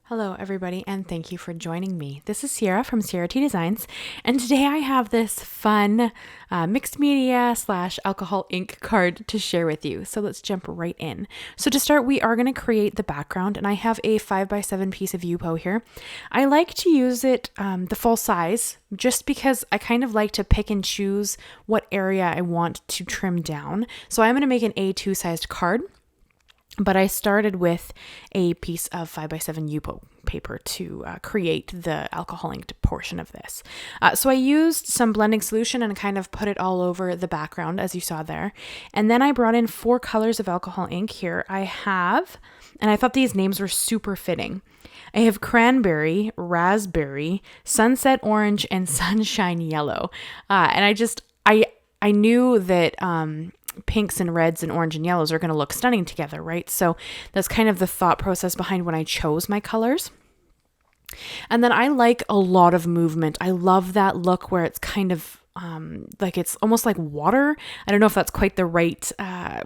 Hello everybody, and thank you for joining me. This is Sierra from Sierra T Designs, and today I have this fun mixed media / alcohol ink card to share with you. So let's jump right in. So to start, we are going to create the background, and I have a 5x7 piece of Yupo here. I like to use it the full size just because I kind of like to pick and choose what area I want to trim down. So I'm going to make an A2 sized card. But I started with a piece of 5x7 Yupo paper to create the alcohol inked portion of this. So I used some blending solution and kind of put it all over the background, as you saw there. And then I brought in 4 colors of alcohol ink here. I have, and I thought these names were super fitting. I have Cranberry, Raspberry, Sunset Orange, and Sunshine Yellow. And I knew that pinks and reds and orange and yellows are going to look stunning together, right? So that's kind of the thought process behind when I chose my colors. And then I like a lot of movement. I love that look where it's kind of like it's almost like water. I don't know if that's quite the right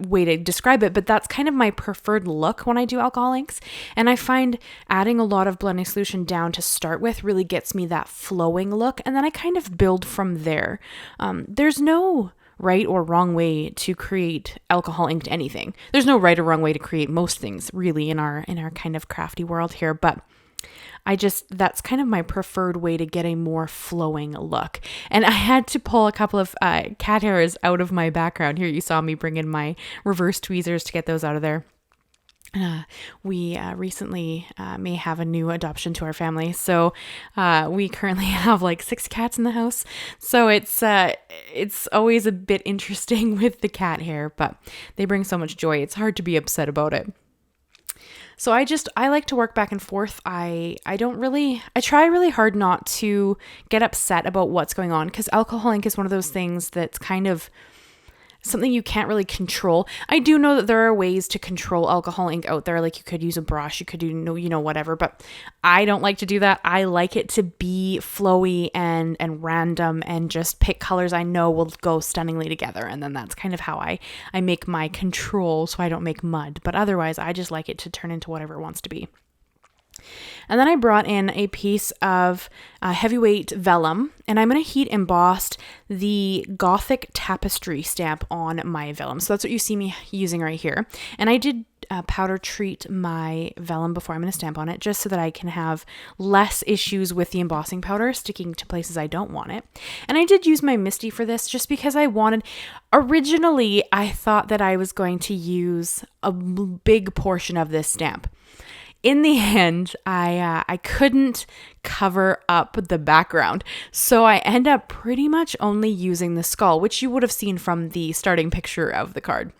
way to describe it, but that's kind of my preferred look when I do alcohol inks. And I find adding a lot of blending solution down to start with really gets me that flowing look. And then I kind of build from there. There's no right or wrong way to create alcohol inked anything. There's no right or wrong way to create most things really in our kind of crafty world here, but that's kind of my preferred way to get a more flowing look. And I had to pull a couple of cat hairs out of my background. Here you saw me bring in my reverse tweezers to get those out of there. We recently may have a new adoption to our family. So we currently have like 6 cats in the house. So it's always a bit interesting with the cat hair, but they bring so much joy. It's hard to be upset about it. So I like to work back and forth. I try really hard not to get upset about what's going on, because alcohol ink is one of those things that's kind of something you can't really control. I do know that there are ways to control alcohol ink out there. Like you could use a brush, you could do, whatever, but I don't like to do that. I like it to be flowy and random and just pick colors I know will go stunningly together. And then that's kind of how I make my control so I don't make mud. But otherwise, I just like it to turn into whatever it wants to be. And then I brought in a piece of heavyweight vellum, and I'm going to heat emboss the Gothic Tapestry stamp on my vellum. So that's what you see me using right here. And I did powder treat my vellum before I'm going to stamp on it, just so that I can have less issues with the embossing powder sticking to places I don't want it. And I did use my Misti for this just because originally I thought that I was going to use a big portion of this stamp. In the end, I couldn't cover up the background, so I end up pretty much only using the skull, which you would have seen from the starting picture of the card.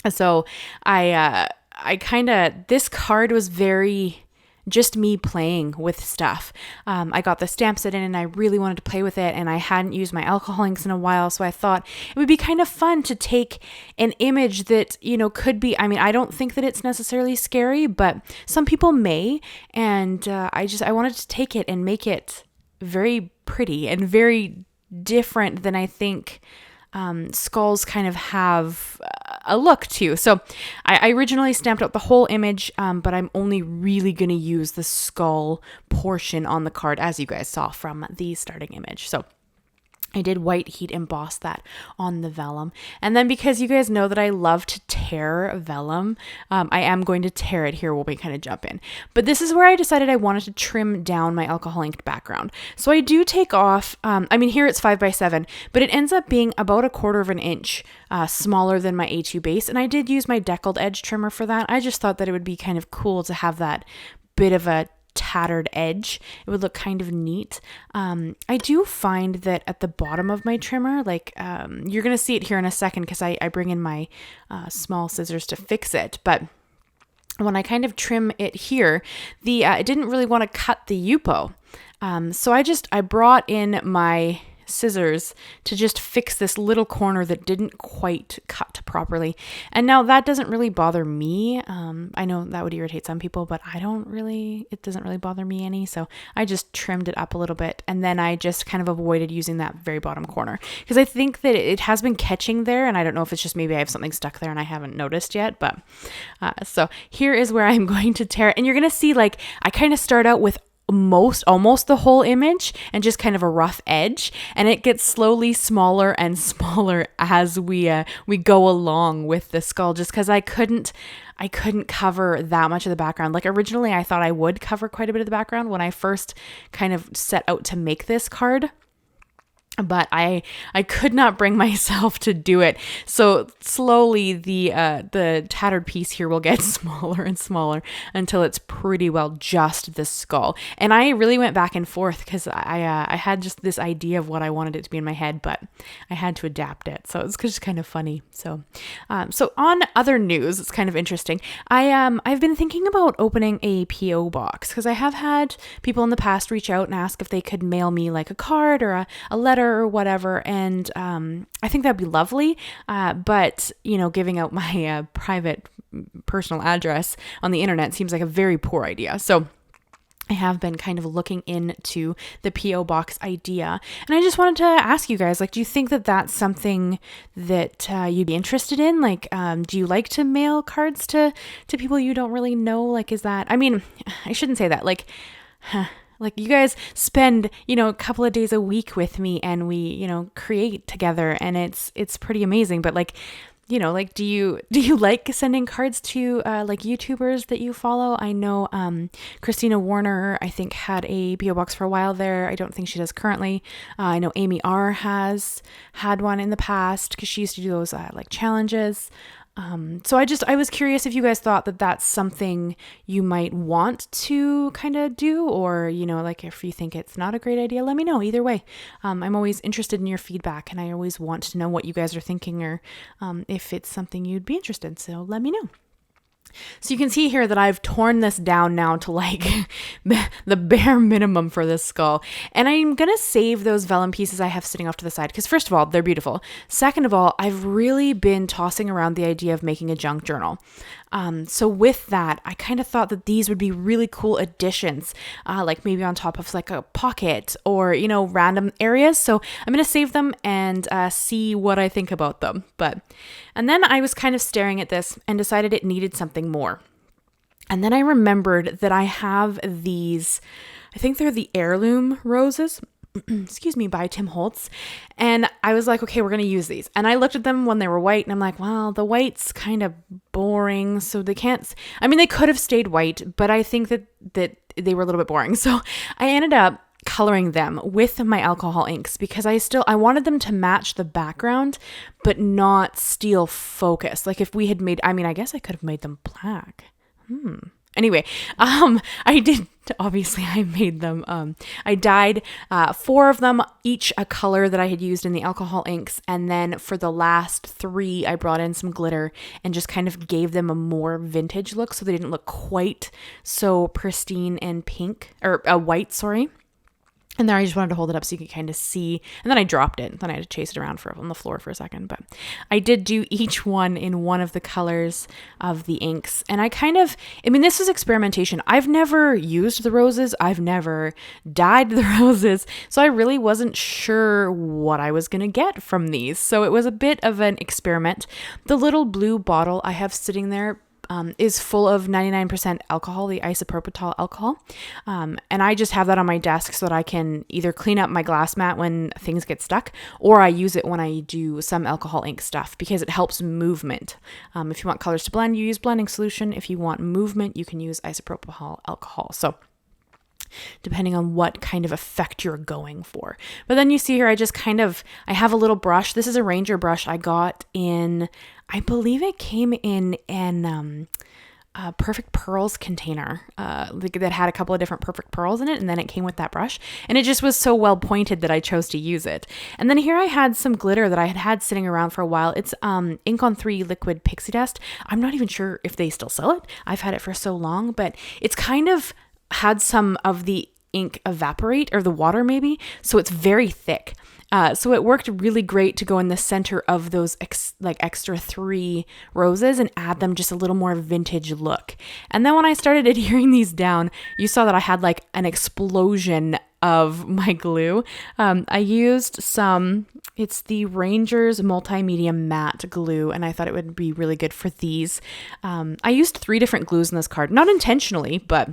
So this card was very just me playing with stuff. I got the stamp set in and I really wanted to play with it, and I hadn't used my alcohol inks in a while, so I thought it would be kind of fun to take an image that, could be, I don't think that it's necessarily scary, but some people may, and I wanted to take it and make it very pretty and very different than I think skulls kind of have a look to. So I originally stamped out the whole image, but I'm only really going to use the skull portion on the card, as you guys saw from the starting image. So I did white heat emboss that on the vellum. And then because you guys know that I love to tear vellum, I am going to tear it here while we kind of jump in. But this is where I decided I wanted to trim down my alcohol inked background. So I do take off, here it's 5x7, but it ends up being about 1/4 of an inch smaller than my A2 base. And I did use my Deckled edge trimmer for that. I just thought that it would be kind of cool to have that bit of a tattered edge. It would look kind of neat. I do find that at the bottom of my trimmer, you're going to see it here in a second because I bring in my small scissors to fix it. But when I kind of trim it here, I didn't really want to cut the Yupo. So I brought in scissors to just fix this little corner that didn't quite cut properly. And now that doesn't really bother me. I know that would irritate some people, but it doesn't really bother me any. So I just trimmed it up a little bit, and then I just kind of avoided using that very bottom corner because I think that it has been catching there, and I don't know if it's just maybe I have something stuck there and I haven't noticed yet, but so here is where I'm going to tear it. And you're going to see, like, I kind of start out with almost the whole image and just kind of a rough edge, and it gets slowly smaller and smaller as we go along with the skull, just because I couldn't cover that much of the background. Like, originally I thought I would cover quite a bit of the background when I first kind of set out to make this card, but I could not bring myself to do it. So slowly the tattered piece here will get smaller and smaller until it's pretty well just the skull. And I really went back and forth because I had just this idea of what I wanted it to be in my head, but I had to adapt it. So it's just kind of funny. So on other news, it's kind of interesting. I've been thinking about opening a PO box because I have had people in the past reach out and ask if they could mail me like a card or a letter or whatever, and I think that'd be lovely, but giving out my private personal address on the internet seems like a very poor idea. So I have been kind of looking into the PO box idea, and I just wanted to ask you guys, like, do you think that that's something that you'd be interested in? Like, do you like to mail cards to people you don't really know? Like, is that, I mean, I shouldn't say that, like you guys spend, a couple of days a week with me, and we, create together, and it's pretty amazing. But do you like sending cards to like YouTubers that you follow? I know Christina Warner, I think, had a PO box for a while there. I don't think she does currently. I know Amy R has had one in the past because she used to do those like challenges. So I was curious if you guys thought that that's something you might want to kind of do, or, like if you think it's not a great idea, let me know. Either way, I'm always interested in your feedback, and I always want to know what you guys are thinking, or if it's something you'd be interested in. So let me know. So you can see here that I've torn this down now to like the bare minimum for this skull. And I'm going to save those vellum pieces I have sitting off to the side because, first of all, they're beautiful. Second of all, I've really been tossing around the idea of making a junk journal. So with that, I kind of thought that these would be really cool additions, like maybe on top of like a pocket or, random areas. So I'm going to save them and see what I think about them. And then I was kind of staring at this and decided it needed something more. And then I remembered that I have these, I think they're the Heirloom roses. Excuse me, by Tim Holtz. And I was like, okay, we're going to use these. And I looked at them when they were white, and I'm like, well, the white's kind of boring. So they can't, they could have stayed white, but I think that they were a little bit boring. So I ended up coloring them with my alcohol inks because I wanted them to match the background, but not steal focus. Like if we had made, I guess I could have made them black. Anyway, I did, obviously I made them, I dyed 4 of them, each a color that I had used in the alcohol inks. And then for the last 3, I brought in some glitter and just kind of gave them a more vintage look. So they didn't look quite so pristine and pink, or white, sorry. And then I just wanted to hold it up so you could kind of see. And then I dropped it. Then I had to chase it around on the floor for a second. But I did do each one in one of the colors of the inks. And this was experimentation. I've never used the roses. I've never dyed the roses. So I really wasn't sure what I was going to get from these. So it was a bit of an experiment. The little blue bottle I have sitting there is full of 99% alcohol, the isopropyl alcohol. And I just have that on my desk so that I can either clean up my glass mat when things get stuck, or I use it when I do some alcohol ink stuff because it helps movement. If you want colors to blend, you use blending solution. If you want movement, you can use isopropyl alcohol. So depending on what kind of effect you're going for. But then you see here, I have a little brush. This is a Ranger brush I got in, I believe it came in an Perfect Pearls container that had a couple of different Perfect Pearls in it, and then it came with that brush, and it just was so well pointed that I chose to use it. And then here I had some glitter that I had sitting around for a while. It's Ink on 3 liquid pixie dust. I'm not even sure if they still sell it. I've had it for so long, but it's kind of had some of the ink evaporate, or the water maybe. So it's very thick. So it worked really great to go in the center of those extra 3 roses and add them just a little more vintage look. And then when I started adhering these down, you saw that I had like an explosion of my glue. I used it's the Ranger's Multimedia Matte Glue, and I thought it would be really good for these. I used 3 different glues in this card, not intentionally, but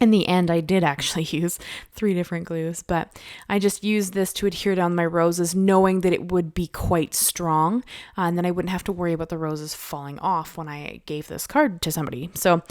in the end, I did actually use 3 different glues, but I just used this to adhere down my roses, knowing that it would be quite strong, and then I wouldn't have to worry about the roses falling off when I gave this card to somebody. So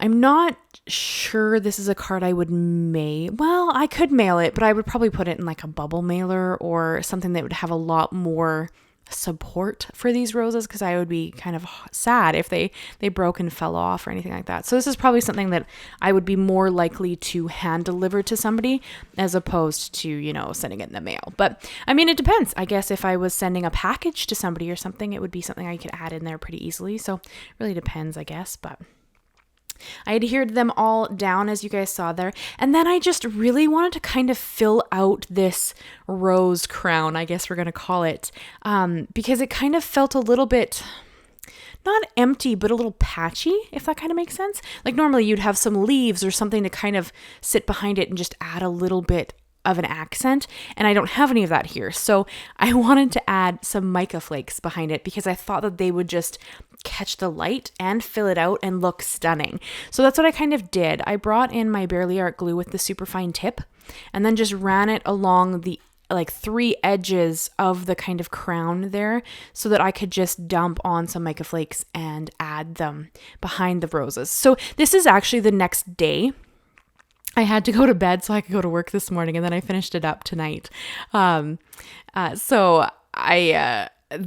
I'm not sure this is a card I would mail. Well, I could mail it, but I would probably put it in like a bubble mailer or something that would have a lot more support for these roses, because I would be kind of sad if they broke and fell off or anything like that. So this is probably something that I would be more likely to hand deliver to somebody as opposed to, sending it in the mail. But I mean, it depends. I guess if I was sending a package to somebody or something, it would be something I could add in there pretty easily. So it really depends, I guess. But I adhered them all down, as you guys saw there. And then I just really wanted to kind of fill out this rose crown, I guess we're going to call it, because it kind of felt a little bit, not empty, but a little patchy, if that kind of makes sense. Like normally you'd have some leaves or something to kind of sit behind it and just add a little bit of an accent, and I don't have any of that here. So I wanted to add some mica flakes behind it because I thought that they would just catch the light and fill it out and look stunning. So that's what I kind of did. I brought in my Barely Art glue with the super fine tip and then just ran it along the 3 edges of the kind of crown there so that I could just dump on some mica flakes and add them behind the roses. So this is actually the next day. I had to go to bed so I could go to work this morning, and then I finished it up tonight. So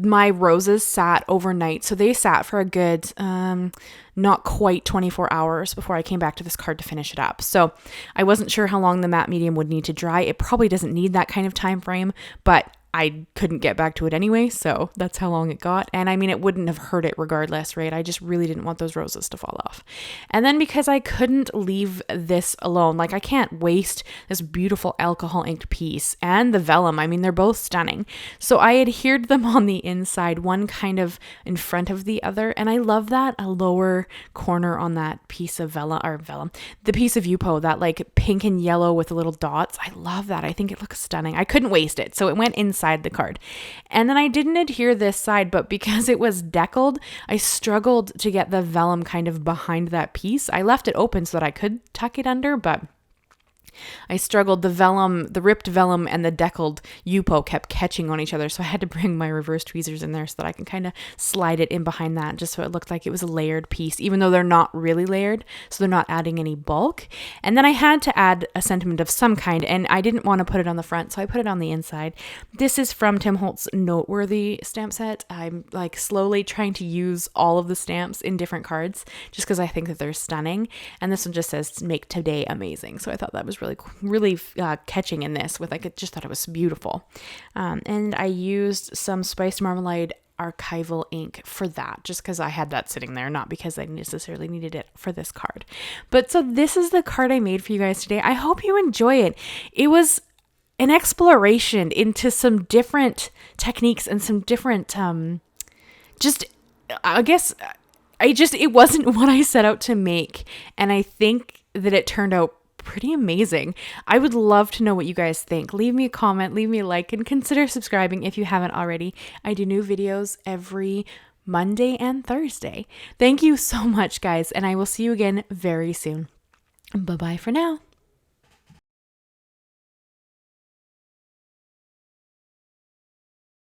my roses sat overnight. So they sat for a good, not quite 24 hours before I came back to this card to finish it up. So I wasn't sure how long the matte medium would need to dry. It probably doesn't need that kind of time frame, but I couldn't get back to it anyway, so that's how long it got. And I mean, it wouldn't have hurt it regardless, right? I just really didn't want those roses to fall off. And then because I couldn't leave this alone, I can't waste this beautiful alcohol inked piece and the vellum. I mean, they're both stunning. So I adhered them on the inside, one kind of in front of the other. And I love that a lower corner on that piece of vellum, the piece of Yupo, that pink and yellow with the little dots. I love that. I think it looks stunning. I couldn't waste it. So it went inside the card. And then I didn't adhere this side, but because it was deckled, I struggled to get the vellum kind of behind that piece. I left it open so that I could tuck it under, but I struggled. The ripped vellum and the deckled Yupo kept catching on each other, so I had to bring my reverse tweezers in there so that I can kind of slide it in behind that, just so it looked like it was a layered piece, even though they're not really layered, so they're not adding any bulk. And then I had to add a sentiment of some kind, and I didn't want to put it on the front, so I put it on the inside. This is from Tim Holtz Noteworthy stamp set. I'm slowly trying to use all of the stamps in different cards, just because I think that they're stunning. And this one just says, "Make today amazing." So I thought that was really catching in this I just thought it was beautiful. And I used some Spiced Marmalade Archival ink for that, just because I had that sitting there, not because I necessarily needed it for this card. But so this is the card I made for you guys today. I hope you enjoy it. It was an exploration into some different techniques and some different, it wasn't what I set out to make. And I think that it turned out pretty amazing. I would love to know what you guys think. Leave me a comment, leave me a like, and consider subscribing if you haven't already. I do new videos every Monday and Thursday. Thank you so much, guys, and I will see you again very soon. Bye-bye for now.